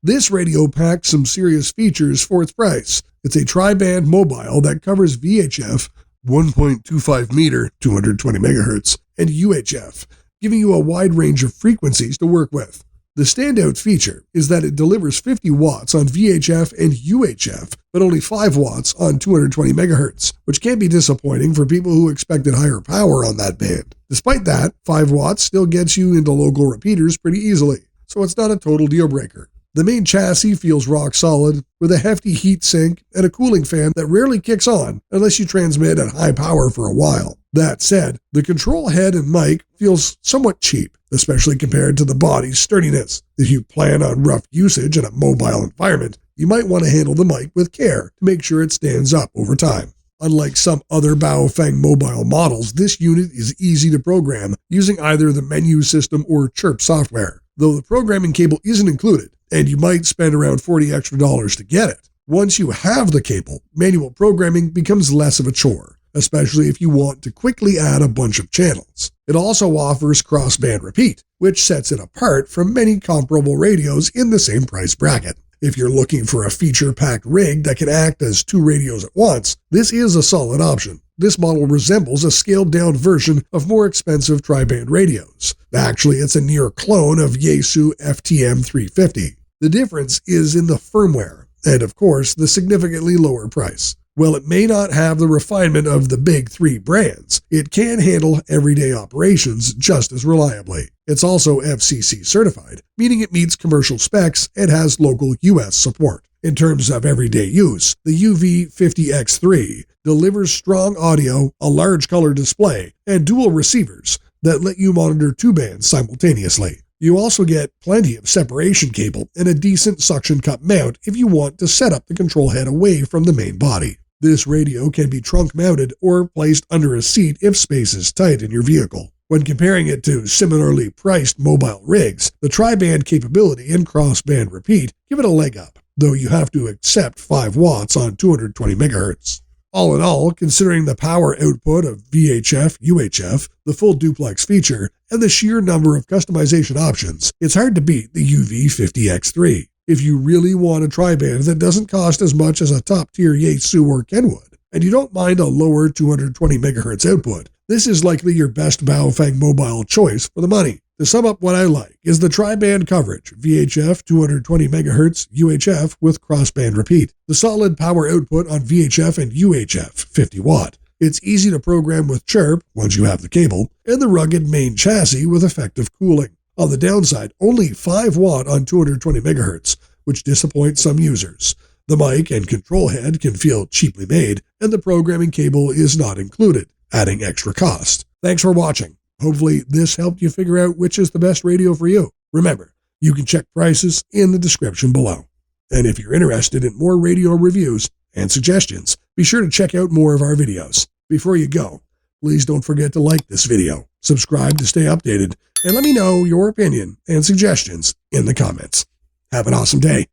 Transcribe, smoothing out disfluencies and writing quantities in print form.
This radio packs some serious features for its price. It's a tri-band mobile that covers VHF, 1.25 meter, 220 megahertz, and UHF, giving you a wide range of frequencies to work with. The standout feature is that it delivers 50 watts on VHF and UHF, but only 5 watts on 220 megahertz, which can be disappointing for people who expected higher power on that band. Despite that, 5 watts still gets you into local repeaters pretty easily, so it's not a total deal breaker. The main chassis feels rock solid, with a hefty heat sink and a cooling fan that rarely kicks on unless you transmit at high power for a while. That said, the control head and mic feels somewhat cheap, especially compared to the body's sturdiness. If you plan on rough usage in a mobile environment, you might want to handle the mic with care to make sure it stands up over time. Unlike some other Baofeng mobile models, this unit is easy to program using either the menu system or Chirp software, though the programming cable isn't included, and you might spend around $40 extra to get it. Once you have the cable, manual programming becomes less of a chore, especially if you want to quickly add a bunch of channels. It also offers cross-band repeat, which sets it apart from many comparable radios in the same price bracket. If you're looking for a feature-packed rig that can act as 2 radios at once, this is a solid option. This model resembles a scaled-down version of more expensive tri-band radios. Actually, it's a near clone of Yaesu FTM 350. The difference is in the firmware, and of course, the significantly lower price. While it may not have the refinement of the big 3 brands, it can handle everyday operations just as reliably. It's also FCC certified, meaning it meets commercial specs and has local US support. In terms of everyday use, the UV-50X3 delivers strong audio, a large color display, and dual receivers that let you monitor 2 bands simultaneously. You also get plenty of separation cable and a decent suction cup mount if you want to set up the control head away from the main body. This radio can be trunk mounted or placed under a seat if space is tight in your vehicle. When comparing it to similarly priced mobile rigs, the tri-band capability and cross-band repeat give it a leg up, though you have to accept 5 watts on 220 megahertz. All in all, considering the power output of VHF, UHF, the full duplex feature, and the sheer number of customization options, it's hard to beat the UV-50X3. If you really want a tri-band that doesn't cost as much as a top-tier Yaesu or Kenwood, and you don't mind a lower 220 MHz output, this is likely your best Baofeng mobile choice for the money. To sum up, what I like is the tri-band coverage, VHF 220 MHz, UHF with cross-band repeat, the solid power output on VHF and UHF 50 watt. It's easy to program with Chirp once you have the cable, and the rugged main chassis with effective cooling. On the downside, only 5 watt on 220 MHz, which disappoints some users. The mic and control head can feel cheaply made, and the programming cable is not included, adding extra cost. Thanks for watching. Hopefully this helped you figure out which is the best radio for you. Remember, you can check prices in the description below. And if you're interested in more radio reviews and suggestions, be sure to check out more of our videos. Before you go, please don't forget to like this video, subscribe to stay updated, and let me know your opinion and suggestions in the comments. Have an awesome day.